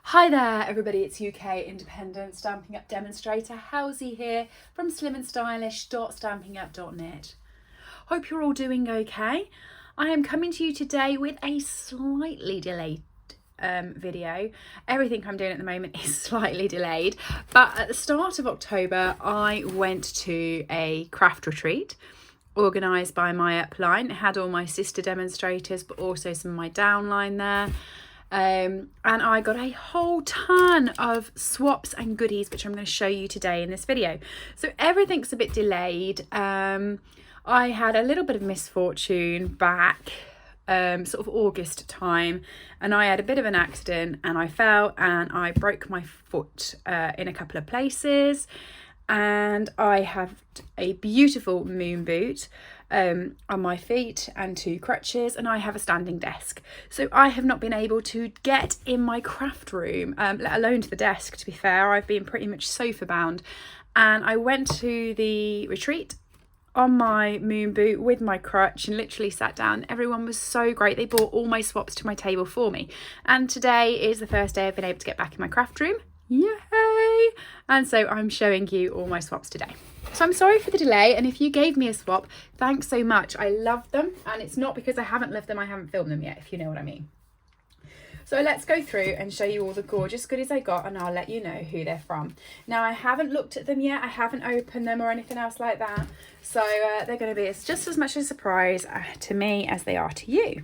Hi there everybody, it's UK independent Stampin' Up demonstrator Halsey here from slimandstylish.stampinup.net. Hope you're all doing okay. I am coming to you today with a slightly delayed video. Everything I'm doing at the moment is slightly delayed, but at the start of October I went to a craft retreat organised by my upline. It had all my sister demonstrators but also some of my downline there. And I got a whole ton of swaps and goodies which I'm going to show you today in this video. So everything's a bit delayed. I had a little bit of misfortune back sort of August time, and I had a bit of an accident and I fell and I broke my foot in a couple of places, and I have a beautiful moon boot on my feet and 2 crutches, and I have a standing desk, so I have not been able to get in my craft room, let alone to the desk. To be fair, I've been pretty much sofa bound, and I went to the retreat on my moon boot with my crutch and literally sat down. Everyone was so great. They brought all my swaps to my table for me, and today is the first day I've been able to get back in my craft room. Yay! And so I'm showing you all my swaps today. So I'm sorry for the delay, and if you gave me a swap, thanks so much. I love them, and it's not because I haven't loved them, I haven't filmed them yet, if you know what I mean. So let's go through and show you all the gorgeous goodies I got, and I'll let you know who they're from. Now, I haven't looked at them yet, I haven't opened them or anything else like that, so they're going to be just as much a surprise to me as they are to you.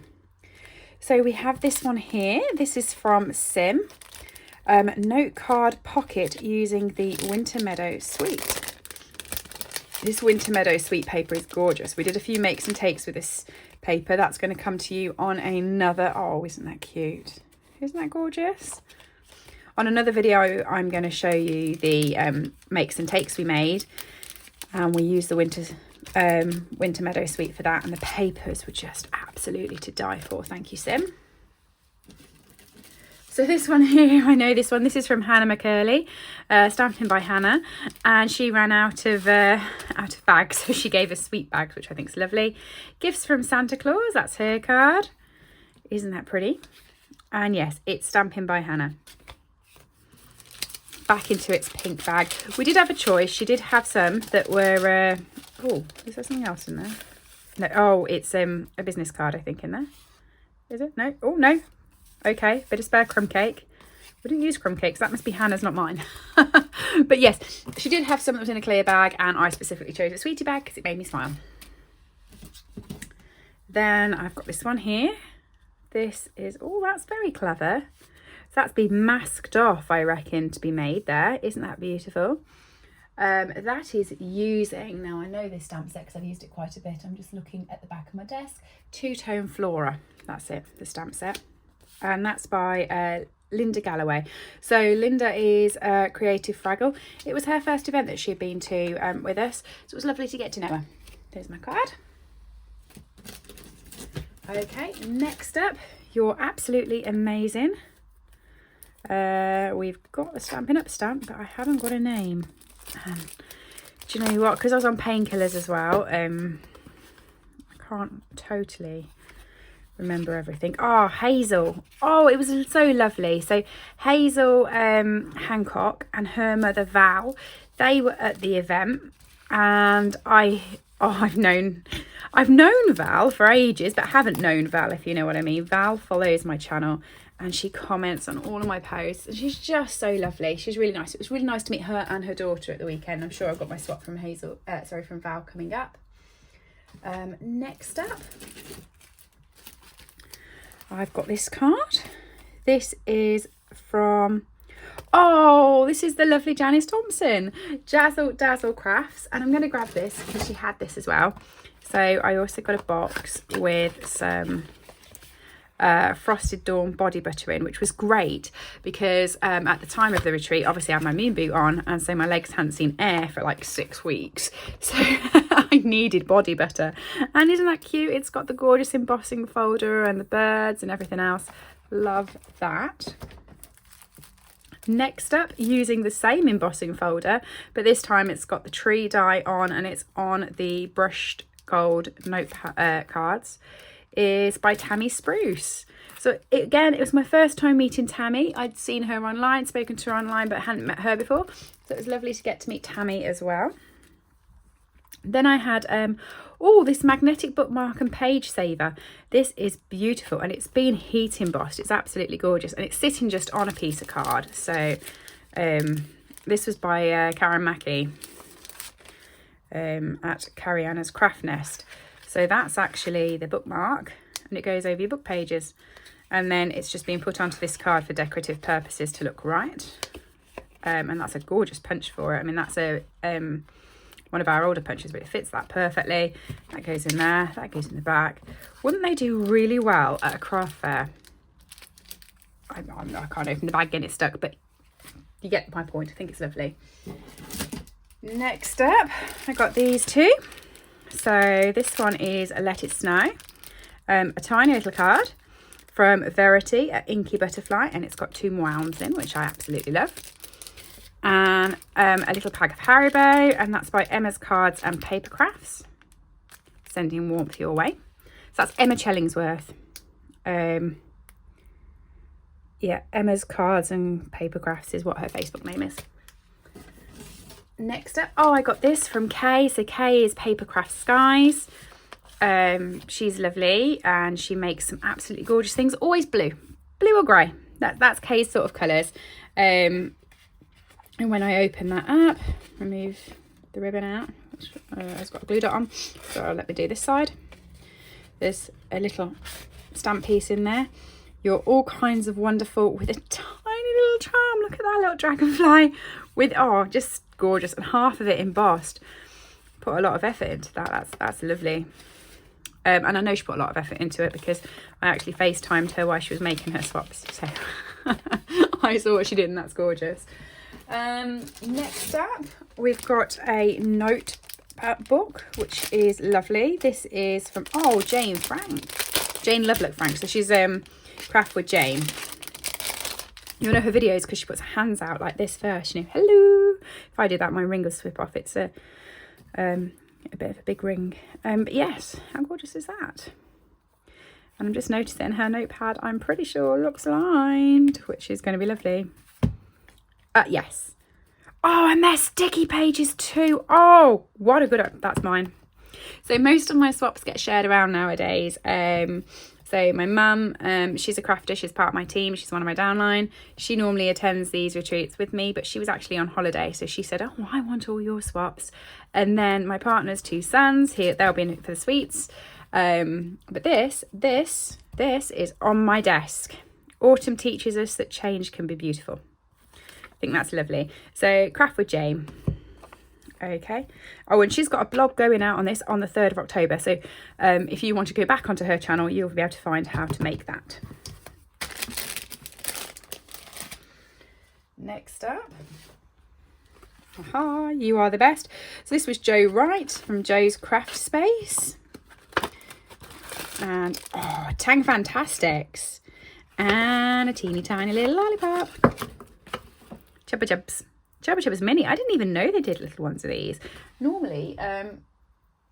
So we have this one here. This is from Sim. Note card pocket using the Winter Meadow Suite. This Winter Meadow Suite paper is gorgeous. We did a few makes and takes with this paper. That's going to come to you on another, oh, isn't that cute? Isn't that gorgeous? On another video, I'm going to show you the makes and takes we made. And we used the Winter Meadow Suite for that. And the papers were just absolutely to die for. Thank you, Sim. So this one here, I know this one. This is from Hannah McCurley, stamped in by Hannah, and she ran out of bags, so she gave us sweet bags, which I think is lovely. Gifts from Santa Claus, that's her card. Isn't that pretty? And yes, it's stamping by Hannah. Back into its pink bag. We did have a choice. She did have some that were, oh, is there something else in there? No, oh, it's a business card, I think, in there. Is it? No? Oh, no. Okay, bit of spare crumb cake. We didn't use crumb cakes, that must be Hannah's, not mine. But yes, she did have some that was in a clear bag, and I specifically chose a sweetie bag because it made me smile. Then I've got this one here. This is, oh, that's very clever. So that's been masked off, I reckon, to be made there. Isn't that beautiful? That is using, now I know this stamp set because I've used it quite a bit. I'm just looking at the back of my desk. Two-tone Flora, that's it, the stamp set. And that's by Linda Galloway. So Linda is Creative Fraggle. It was her first event that she'd been to with us, so it was lovely to get to know her. There's my card. Okay, next up, you're absolutely amazing. We've got the Stampin' Up stamp, but I haven't got a name. Do you know what? Because I was on painkillers as well, I can't totally remember everything. Oh, Hazel. Oh, it was so lovely. So Hazel Hancock and her mother Val, they were at the event, and I've known Val for ages, but haven't known Val, if you know what I mean. Val follows my channel and she comments on all of my posts, and she's just so lovely. She's really nice. It was really nice to meet her and her daughter at the weekend. I'm sure I've got my swap from from Val coming up. Next up, I've got this card. This is from, oh, this is the lovely Janice Thompson, Jazzle Dazzle Crafts, and I'm going to grab this because she had this as well. So I also got a box with some Frosted Dawn body butter in, which was great because at the time of the retreat, obviously I had my moon boot on, and so my legs hadn't seen air for like 6 weeks, so I needed body butter. And isn't that cute? It's got the gorgeous embossing folder and the birds and everything else. Love that. Next up, using the same embossing folder, but this time it's got the tree die on, and it's on the brushed gold note cards, is by Tammy Spruce. So again, it was my first time meeting Tammy. I'd seen her online, spoken to her online, but hadn't met her before. So it was lovely to get to meet Tammy as well. Then I had this magnetic bookmark and page saver. This is beautiful, and it's been heat embossed. It's absolutely gorgeous, and it's sitting just on a piece of card. So this was by Karen Mackey at Cariana's Craft Nest. So that's actually the bookmark, and it goes over your book pages, and then it's just being put onto this card for decorative purposes to look right. And that's a gorgeous punch for it. I mean, that's a one of our older punches, but it fits that perfectly. That goes in there, that goes in the back. Wouldn't they do really well at a craft fair? I can't open the bag, getting it stuck, but you get my point. I think it's lovely. Next up, I got these two. So this one is a Let It Snow, a tiny little card from Verity at Inky Butterfly, and it's got 2 wounds in, which I absolutely love. And a little pack of Haribo, and that's by Emma's Cards and Paper Crafts, sending warmth your way. So that's Emma Chellingsworth. Yeah, Emma's Cards and Paper Crafts is what her Facebook name is. Next up, I got this from Kay. So Kay is Papercraft Skies. She's lovely, and she makes some absolutely gorgeous things. Always blue or grey. That's Kay's sort of colours. And when I open that up, remove the ribbon out, which has got a glue dot on. So let me do this side. There's a little stamp piece in there. You're all kinds of wonderful, with a tiny little charm. Look at that little dragonfly with, just gorgeous, and half of it embossed. Put a lot of effort into that. That's lovely. And I know she put a lot of effort into it, because I actually FaceTimed her while she was making her swaps. So I saw what she did, and that's gorgeous. Next up, we've got a note book, which is lovely. This is from Jane Lovelock Frank. So she's Craft with Jane. You'll know her videos because she puts her hands out like this first, you know, hello. If I did that, my ring will slip off. It's a bit of a big ring. But yes, how gorgeous is that? And I'm just noticing her notepad, I'm pretty sure, looks lined, which is going to be lovely. Yes. And they're sticky pages too. What a good, that's mine. So most of my swaps get shared around nowadays. So my mum, she's a crafter, she's part of my team, she's one of my downline. She normally attends these retreats with me, but she was actually on holiday, so she said, I want all your swaps. And then my partner's 2 sons, they'll be in it for the sweets. But this is on my desk. Autumn teaches us that change can be beautiful. I think that's lovely. So Craft with Jane. Okay. And she's got a blog going out on this on the 3rd of October. So if you want to go back onto her channel, you'll be able to find how to make that. Next up. You are the best. So this was Jo Wright from Jo's Craft Space. And Tang Fantastics. And a teeny tiny little lollipop. Chubba Chubs. Chubba Chubs Mini. I didn't even know they did little ones of these. Normally, I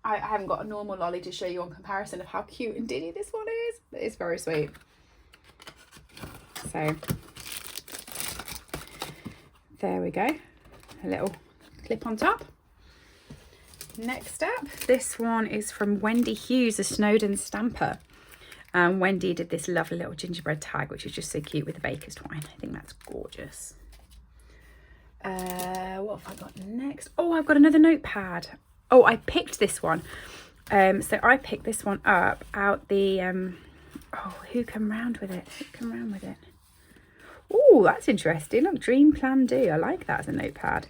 haven't got a normal lolly to show you on comparison of how cute and diddy this one is. But it's very sweet. So, there we go. A little clip on top. Next up, this one is from Wendy Hughes, a Snowdon stamper. Wendy did this lovely little gingerbread tag, which is just so cute with the baker's twine. I think that's gorgeous. What have I got next? I've got another notepad. I picked this one. So I picked this one up out the who can round with it? That's interesting. Look, Dream Plan Do. I like that as a notepad.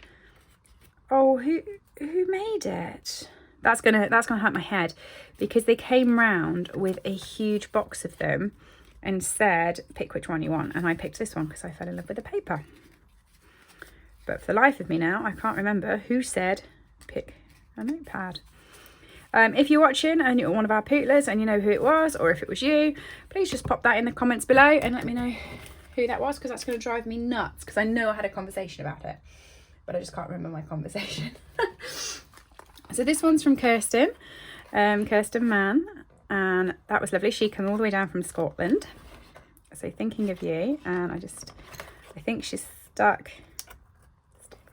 Who made it? That's gonna hurt my head, because they came round with a huge box of them and said pick which one you want, and I picked this one because I fell in love with the paper. But for the life of me now, I can't remember who said pick a notepad. If you're watching and you're one of our pootlers and you know who it was, or if it was you, please just pop that in the comments below and let me know who that was, because that's going to drive me nuts, because I know I had a conversation about it, but I just can't remember my conversation. So this one's from Kirsten Mann, and that was lovely. She came all the way down from Scotland. So thinking of you, and I think she's stuck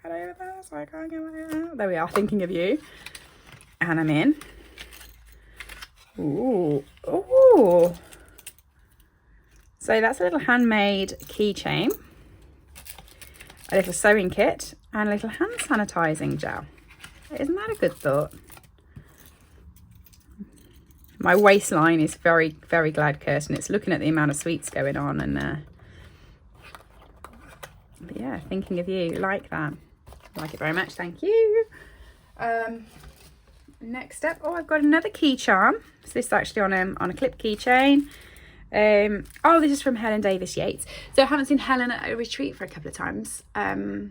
right over there, so I can't get it out. There we are, thinking of you. And I'm in. Ooh, ooh. So that's a little handmade keychain, a little sewing kit, and a little hand sanitizing gel. Isn't that a good thought? My waistline is very, very glad curtain. It's looking at the amount of sweets going on, and but yeah, thinking of you, like that. Like it very much, thank you. Next up, oh, I've got another key charm. So this is actually on a clip keychain. Oh, this is from Helen Davis Yates. So I haven't seen Helen at a retreat for a couple of times. Yeah,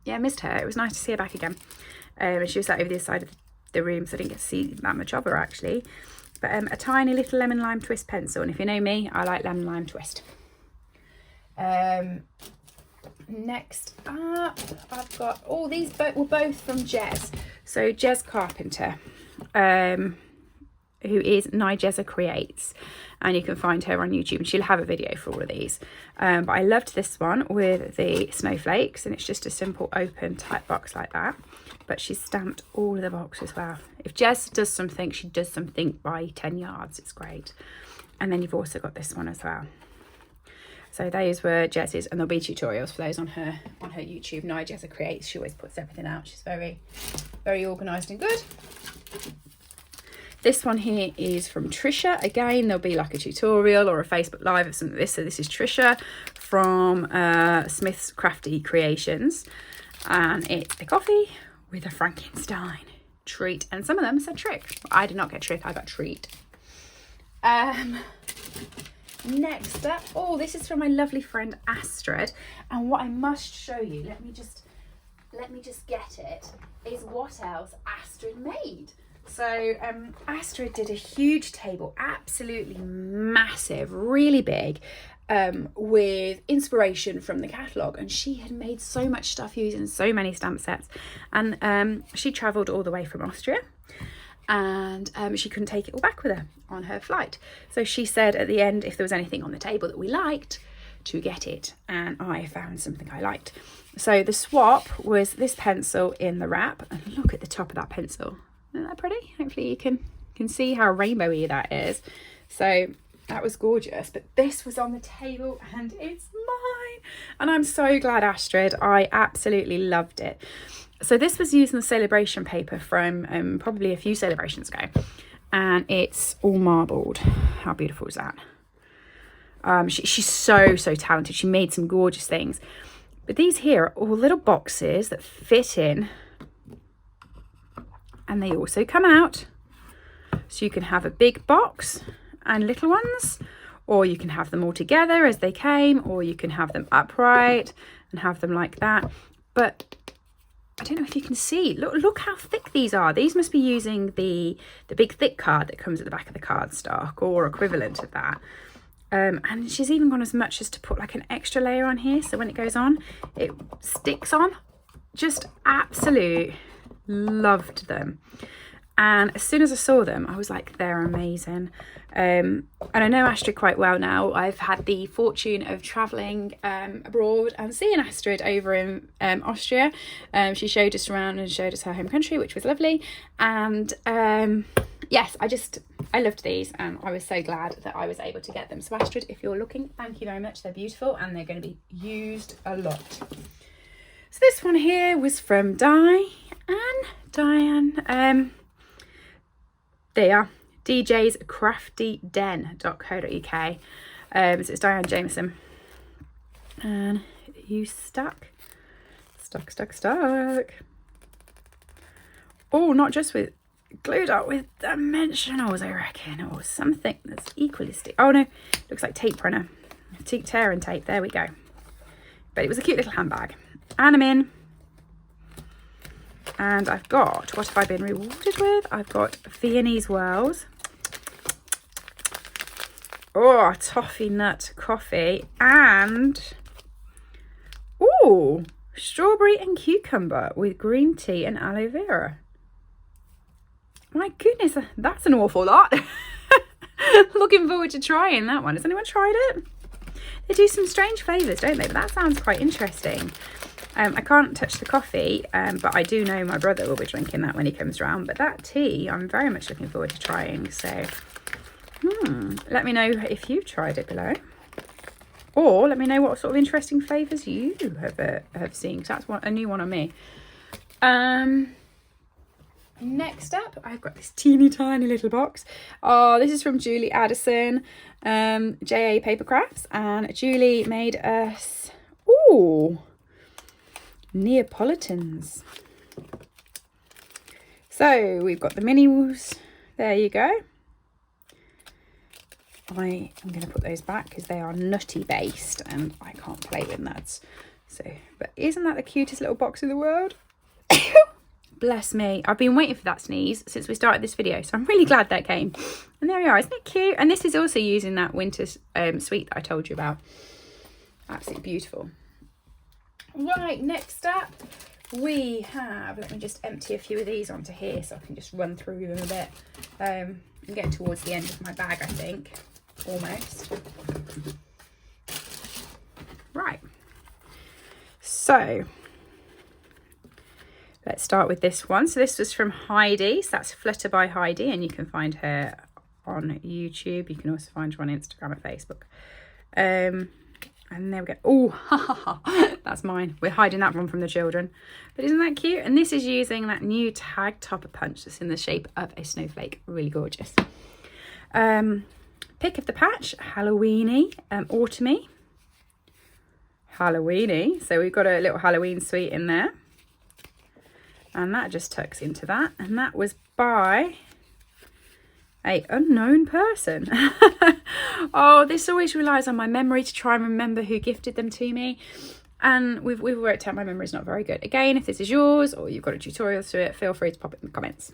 I missed her. It was nice to see her back again. She was sat over the other side of the room, so I didn't get to see that much of her actually. But a tiny little lemon lime twist pencil, and if you know me, I like lemon lime twist. Next up, I've got all these were both from Jess. So Jess Carpenter, who is Nijessa Creates, and you can find her on YouTube, and she'll have a video for all of these. But I loved this one with the snowflakes, and it's just a simple open type box like that. But she's stamped all of the box as well. If Jess does something, she does something by 10 yards. It's great. And then you've also got this one as well. So those were Jess's, and there'll be tutorials for those on her YouTube. Nijessa Creates. She always puts everything out. She's very, very organised and good. This one here is from Trisha. Again, there'll be like a tutorial or a Facebook Live of something like this. So this is Trisha from Smith's Crafty Creations, and it's a coffee with a Frankenstein treat, and some of them said trick. I did not get trick, I got treat. Next up, oh, this is from my lovely friend Astrid, and what I must show you, let me just get it, is what else Astrid made. So Astrid did a huge table, absolutely massive, really big, with inspiration from the catalogue, and she had made so much stuff using so many stamp sets, and she travelled all the way from Austria, and she couldn't take it all back with her on her flight, so she said at the end, if there was anything on the table that we liked, to get it, and I found something I liked. So the swap was this pencil in the wrap, and look at the top of that pencil. Isn't that pretty? Hopefully you can see how rainbowy that is. So that was gorgeous, but this was on the table and it's mine, and I'm so glad, Astrid. I absolutely loved it. So this was using the celebration paper from probably a few celebrations ago, and it's all marbled. How beautiful is that? She's so talented. She made some gorgeous things, but these here are all little boxes that fit in, and they also come out, so you can have a big box and little ones, or you can have them all together as they came, or you can have them upright and have them like that. But I don't know if you can see, look how thick these are. These must be using the big thick card that comes at the back of the cardstock, or equivalent of that. And she's even gone as much as to put like an extra layer on here, so when it goes on, it sticks on. Just absolute loved them. And as soon as I saw them, I was like, they're amazing. And I know Astrid quite well now. I've had the fortune of travelling abroad and seeing Astrid over in Austria. She showed us around and showed us her home country, which was lovely. And yes, I loved these, and I was so glad that I was able to get them. So Astrid, if you're looking, thank you very much. They're beautiful, and they're going to be used a lot. So this one here was from Diane. They are DJ's craftyden.co.uk. So it's Diane Jameson, and you stuck. Oh, not just with glued up with dimensionals, I reckon, or something that's equally sticky. Oh no, looks like tape runner, tear and tape. There we go. But it was a cute little handbag, and I'm in. And I've got, what have I been rewarded with? I've got Viennese Whirls. Oh, toffee nut coffee. And, oh, strawberry and cucumber with green tea and aloe vera. My goodness, that's an awful lot. Looking forward to trying that one. Has anyone tried it? They do some strange flavours, don't they? But that sounds quite interesting. I can't touch the coffee, but I do know my brother will be drinking that when he comes round. But that tea, I'm very much looking forward to trying. So, let me know if you've tried it below. Or let me know what sort of interesting flavours you have seen, because that's a new one on me. Next up, I've got this teeny tiny little box. Oh, this is from Julie Addison, JA Papercrafts, and Julie made us, Neapolitans. So we've got the minis. There you go. I am going to put those back because they are nutty based and I can't play with nuts. So, but isn't that the cutest little box in the world? Bless me. I've been waiting for that sneeze since we started this video, so I'm really glad that came. And there we are. Isn't it cute? And this is also using that winter sweet that I told you about. Absolutely beautiful. Right, next up we have, let me just empty a few of these onto here so I can just run through them a bit. I'm getting towards the end of my bag, I think, almost. Right, so let's start with this one. So this was from Heidi, so that's Flutter by Heidi, and you can find her on YouTube. You can also find her on Instagram and Facebook. And there we go. Oh, that's mine. We're hiding that one from the children. But isn't that cute? And this is using that new tag topper punch that's in the shape of a snowflake. Really gorgeous. Pick of the patch, Halloweeny, autumny. Halloweeny. So we've got a little Halloween sweet in there. And that just tucks into that. And that was by an unknown person. Oh, this always relies on my memory to try and remember who gifted them to me. And we've worked out my memory's not very good. Again, if this is yours or you've got a tutorial to it, feel free to pop it in the comments.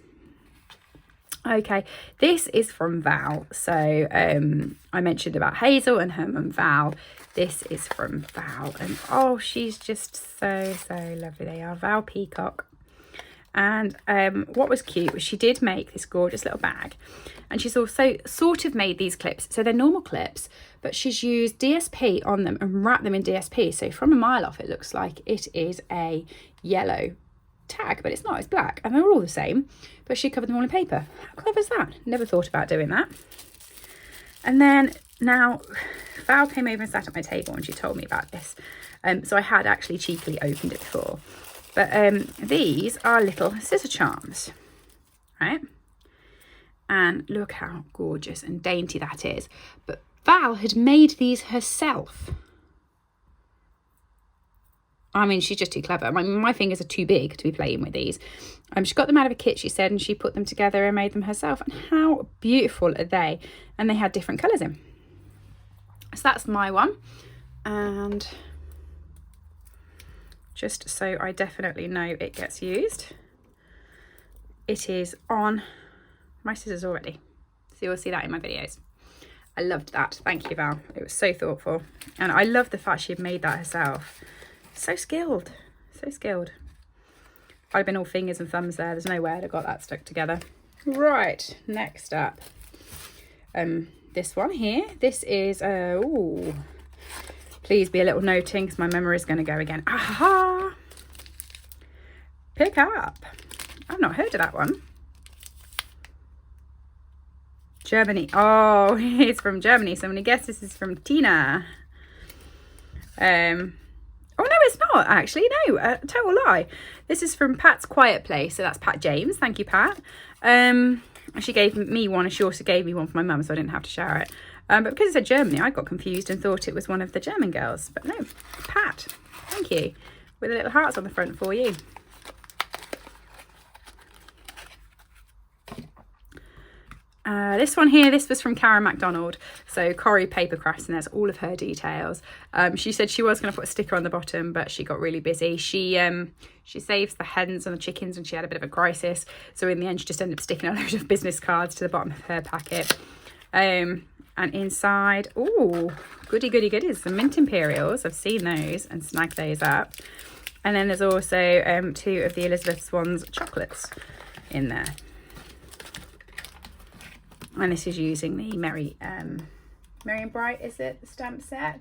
Okay, this is from Val. So I mentioned about Hazel and her mum Val. This is from Val. And oh, she's just so lovely. They are Val Peacock. And what was cute was she did make this gorgeous little bag, and she's also sort of made these clips. So they're normal clips, but she's used DSP on them and wrapped them in DSP. So from a mile off, it looks like it is a yellow tag, but it's not, it's black, and they're all the same, but she covered them all in paper. How clever is that? Never thought about doing that. And then now Val came over and sat at my table and she told me about this. So I had actually cheekily opened it before. But these are little scissor charms, right? And look how gorgeous and dainty that is. But Val had made these herself. I mean, she's just too clever. My fingers are too big to be playing with these. She got them out of a kit, she said, and she put them together and made them herself. And how beautiful are they? And they had different colours in. So that's my one. And just so I definitely know it gets used, it is on my scissors already. So you'll see that in my videos. I loved that. Thank you, Val. It was so thoughtful. And I love the fact she had made that herself. So skilled. So skilled. I'd have been all fingers and thumbs there. There's no way I'd have got that stuck together. Right, next up. This one here. This is, please be a little noting because my memory is going to go again. Aha! Pick up. I've not heard of that one. Germany. Oh, it's from Germany. So I'm going to guess this is from Tina. Oh, no, it's not actually. No, total lie. This is from Pat's Quiet Place. So that's Pat James. Thank you, Pat. She gave me one and she also gave me one for my mum, so I didn't have to share it. But because it said Germany, I got confused and thought it was one of the German girls. But no, Pat, thank you. With the little hearts on the front for you. This one here, this was from Karen MacDonald. So Corrie Papercrafts, and there's all of her details. She said she was going to put a sticker on the bottom, but she got really busy. She saves the hens and the chickens, and she had a bit of a crisis. So in the end, she just ended up sticking a load of business cards to the bottom of her packet. And inside, oh, goodies, some mint imperials. I've seen those and snagged those up. And then there's also 2 of the Elizabeth Swans chocolates in there. And this is using the Merry and Bright, is it, the stamp set,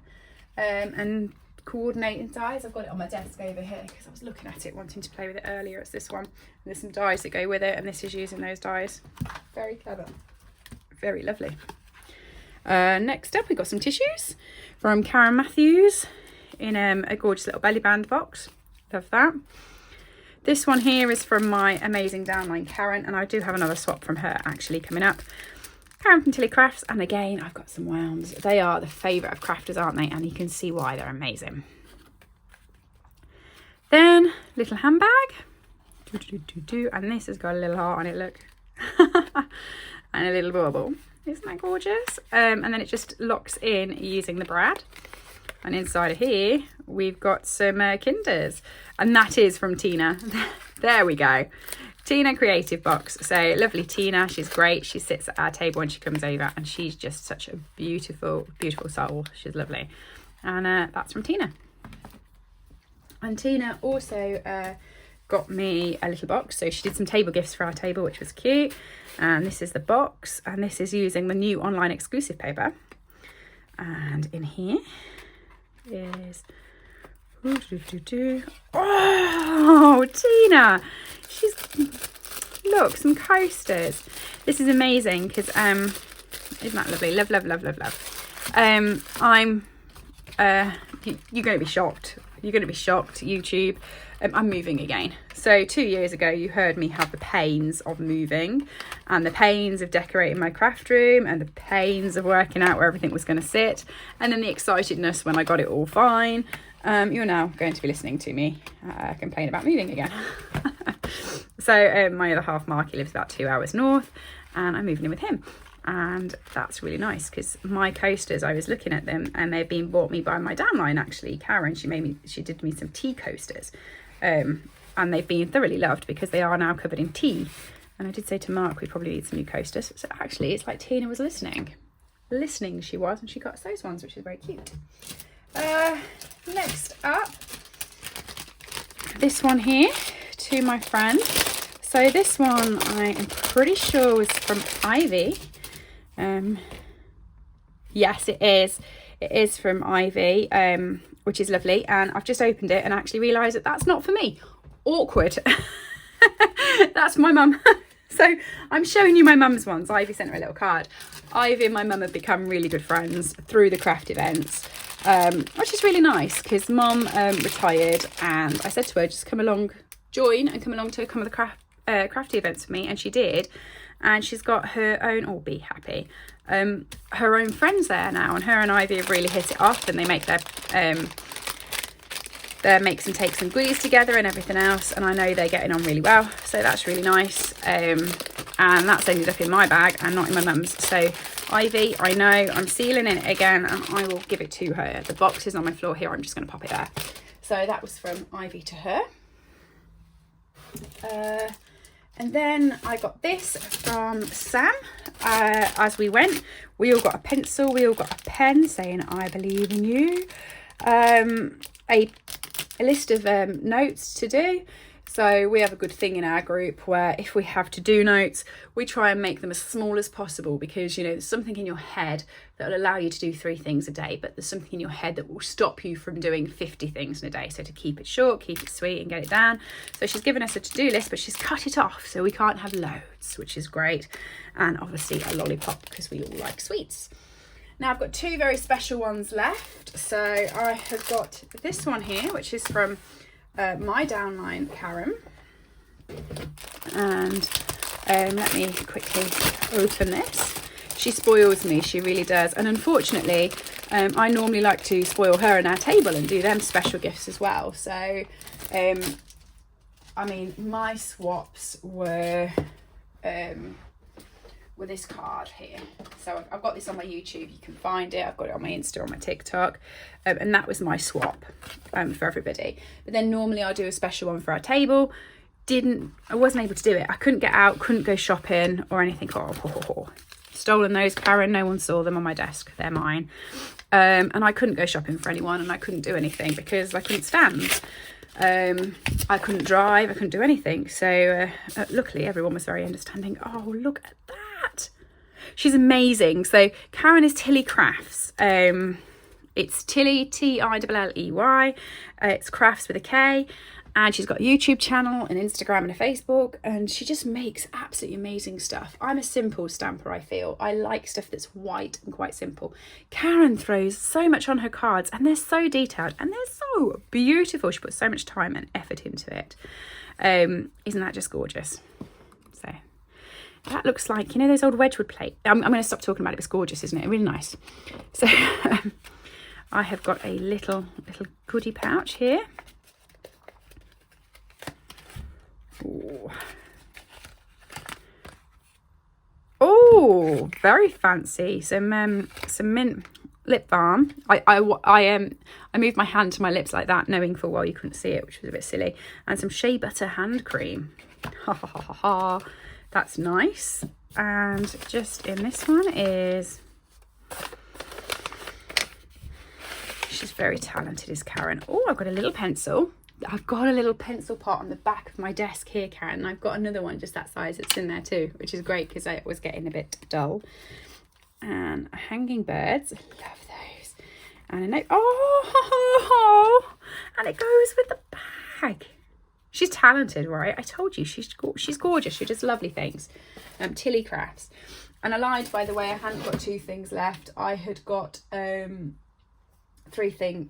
and coordinating dies. I've got it on my desk over here because I was looking at it wanting to play with it earlier. It's this one, and there's some dies that go with it, and this is using those dies. Very clever, very lovely. Next up, we've got some tissues from Karen Matthews in a gorgeous little belly band box. Love that. This one here is from my amazing downline Karen, and I do have another swap from her actually coming up. Karen from Tilly Crafts, and again I've got some wounds. They are the favourite of crafters, aren't they? And you can see why, they're amazing. Then little handbag, and this has got a little heart on it, look. And a little bauble. Isn't that gorgeous? And then it just locks in using the brad. And inside of here we've got some Kinders, and that is from Tina. There we go. Tina Creative Box. So lovely Tina, she's great. She sits at our table when she comes over, and she's just such a beautiful, beautiful soul. She's lovely. And that's from Tina. And Tina also got me a little box. So she did some table gifts for our table, which was cute. And this is the box, and this is using the new online exclusive paper. And in here is... Oh, Tina! She's, look, some coasters. This is amazing because isn't that lovely? Love, love, love, love, love. You're going to be shocked. You're going to be shocked, YouTube. I'm moving again. So 2 years ago, you heard me have the pains of moving, and the pains of decorating my craft room, and the pains of working out where everything was going to sit, and then the excitedness when I got it all fine. You're now going to be listening to me complain about moving again. So my other half, Mackey, lives about 2 hours north, and I'm moving in with him. And that's really nice because my coasters, I was looking at them, and they've been bought me by my downline actually, Karen. She did me some tea coasters, and they've been thoroughly loved because they are now covered in tea. And I did say to Mark we probably need some new coasters. So actually it's like Tina was listening she was, and she got us those ones, which is very cute. Next up, this one here to my friend. So this one I am pretty sure was from Ivy. Yes, it is. It is from Ivy, which is lovely. And I've just opened it and actually realised that that's not for me. Awkward. That's my mum. So I'm showing you my mum's ones. Ivy sent her a little card. Ivy and my mum have become really good friends through the craft events, which is really nice because mum retired, and I said to her, just come along, join and come along to some of the crafty events with me, and she did. And she's got her own, oh, be happy, her own friends there now, and her and Ivy have really hit it off, and they make their makes and takes and goodies together and everything else, and I know they're getting on really well, so that's really nice. And that's ended up in my bag and not in my mum's. So Ivy, I know I'm sealing it again, and I will give it to her. The box is on my floor here, I'm just going to pop it there. So that was from Ivy to her. And then I got this from Sam. As we went, we all got a pencil, we all got a pen saying I believe in you. A list of notes to do. So we have a good thing in our group where if we have to do notes, we try and make them as small as possible, because you know there's something in your head that will allow you to do 3 things a day, but there's something in your head that will stop you from doing 50 things in a day. So to keep it short, keep it sweet and get it down. So she's given us a to-do list, but she's cut it off so we can't have loads, which is great. And obviously a lollipop because we all like sweets. Now I've got 2 very special ones left. So I have got this one here, which is from my downline Karen, and let me quickly open this. She spoils me, she really does, and unfortunately I normally like to spoil her and our table and do them special gifts as well. So I mean, my swaps were this card here. So I've got this on my YouTube, you can find it. I've got it on my Insta, on my TikTok, and that was my swap for everybody. But then normally I'll do a special one for our table. I wasn't able to do it. I couldn't get out, couldn't go shopping or anything. Stolen those, Karen, no one saw them on my desk, they're mine. And I couldn't go shopping for anyone, and I couldn't do anything because I couldn't stand. I couldn't drive, I couldn't do anything. So luckily everyone was very understanding. Oh, look at that. she's amazing. So Karen is Tilly Crafts. It's Tilly, Tilley. It's Crafts with a K. And she's got a YouTube channel, an Instagram and a Facebook, and she just makes absolutely amazing stuff. I'm a simple stamper, I feel. I like stuff that's white and quite simple. Karen throws so much on her cards, and they're so detailed and they're so beautiful. She puts so much time and effort into it. Isn't that just gorgeous? So that looks like, you know, those old Wedgwood plate. I'm going to stop talking about it. It's gorgeous, isn't it? Really nice. So I have got a little goodie pouch here. Ooh. Oh, very fancy. Some mint lip balm. I moved my hand to my lips like that, knowing full well you couldn't see it, which was a bit silly. And some shea butter hand cream. Ha ha ha ha ha. That's nice. And just in this one is, she's very talented, is Karen. Oh, I've got a little pencil. I've got a little pencil pot on the back of my desk here, Karen, and I've got another one just that size that's in there too, which is great because I was getting a bit dull. And hanging birds, love those. And a note, oh, and it goes with the bag. She's talented, right? I told you, she's gorgeous. She does lovely things. Tilly Crafts. And I lied, by the way, I hadn't got 2 things left. I had got 3 things.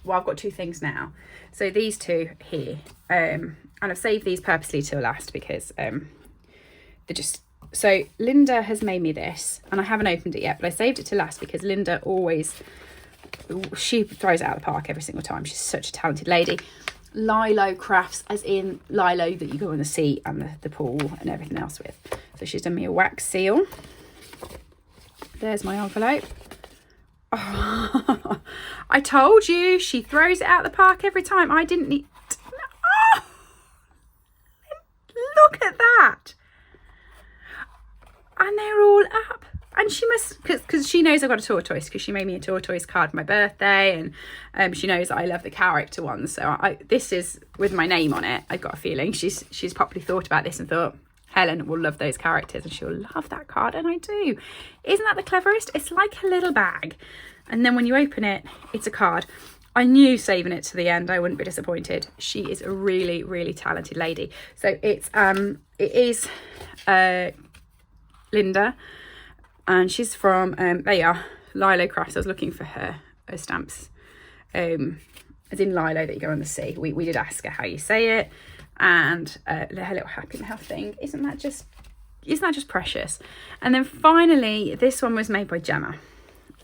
Well, I've got 2 things now. So these 2 here, and I've saved these purposely till last because they're just, so Linda has made me this, and I haven't opened it yet, but I saved it to last because Linda always, she throws it out of the park every single time. She's such a talented lady. Lilo Crafts, as in Lilo that you go in the sea and the pool and everything else with. So she's done me a wax seal. There's my envelope. Oh, I told you, she throws it out the park every time. I didn't need... Oh, look at that. And they're all up. And she must, because she knows I've got a tortoise, because she made me a tortoise card for my birthday, and she knows that I love the character ones. So this is with my name on it. I've got a feeling she's probably thought about this and thought, Helen will love those characters and she'll love that card, and I do. Isn't that the cleverest? It's like a little bag, and then when you open it, it's a card. I knew saving it to the end I wouldn't be disappointed. She is a really, really talented lady. So it is Linda, and she's from there you are, Lilo Crafts. I was looking for her stamps, as in Lilo that you go on the sea. We did ask her how you say it. And her little happy mouth thing, isn't that just precious? And then finally, this one was made by Gemma,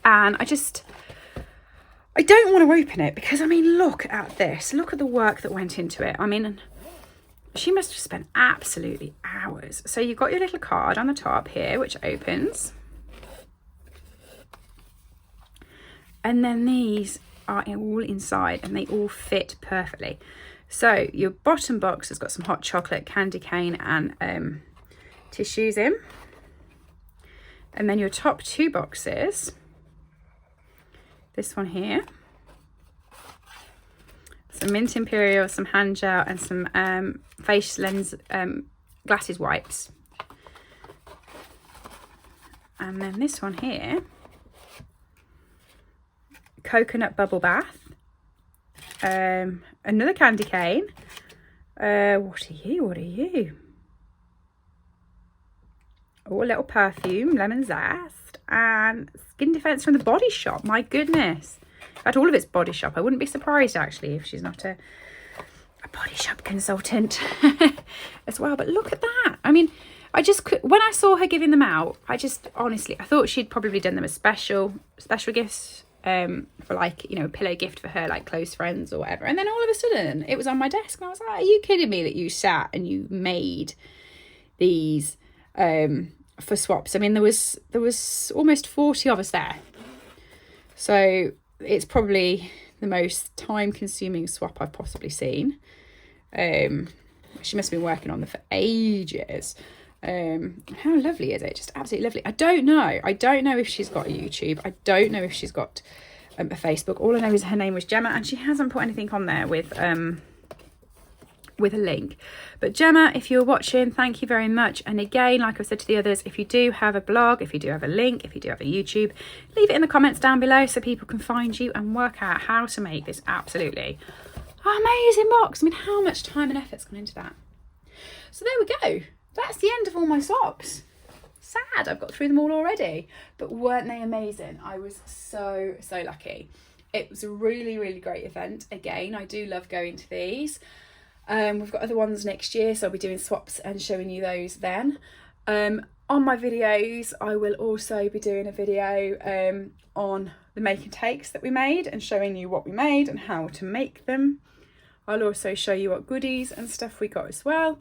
and I don't want to open it because, I mean, look at this, look at the work that went into it. I mean, she must have spent absolutely hours. So you've got your little card on the top here, which opens, and then these are all inside and they all fit perfectly. So your bottom box has got some hot chocolate, candy cane and tissues in. And then your top 2 boxes, this one here, some mint imperial, some hand gel and some face lens glasses wipes. And then this one here, coconut bubble bath. Another candy cane. What are you? Oh, a little perfume, lemon zest, and skin defense from the Body Shop. My goodness. In fact, all of it's Body Shop. I wouldn't be surprised actually if she's not a Body Shop consultant as well. But look at that. I mean, when I saw her giving them out, honestly, I thought she'd probably done them as special gifts. For like, you know, a pillow gift for her, like close friends or whatever. And then all of a sudden it was on my desk and I was like, are you kidding me that you sat and you made these for swaps? I mean, there was almost 40 of us there. So it's probably the most time consuming swap I've possibly seen. She must have been working on them for ages. How lovely is it? Just absolutely lovely. I don't know if she's got a YouTube. I don't know if she's got a Facebook. All I know is her name was Gemma, and she hasn't put anything on there with with a link. But Gemma, if you're watching, thank you very much. And again, like I said to the others, if you do have a blog, if you do have a link, if you do have a YouTube, leave it in the comments down below so people can find you and work out how to make this absolutely amazing box. I mean, how much time and effort's gone into that? So there we go. That's the end of all my socks. Sad I've got through them all already, but weren't they amazing? I was so lucky. It was a really great event. Again, I do love going to these. We've got other ones next year, so I'll be doing swaps and showing you those then. On my videos, I will also be doing a video on the make and takes that we made and showing you what we made and how to make them. I'll also show you what goodies and stuff we got as well.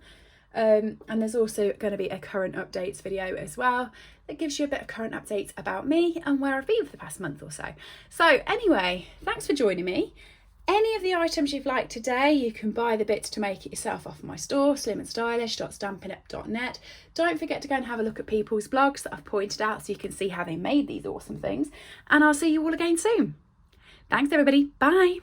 And there's also going to be a current updates video as well that gives you a bit of current updates about me and where I've been for the past month or so. So anyway, thanks for joining me. Any of the items you've liked today, you can buy the bits to make it yourself off my store, slimandstylish.stampinup.net. Don't forget to go and have a look at people's blogs that I've pointed out so you can see how they made these awesome things. And I'll see you all again soon. Thanks everybody. Bye.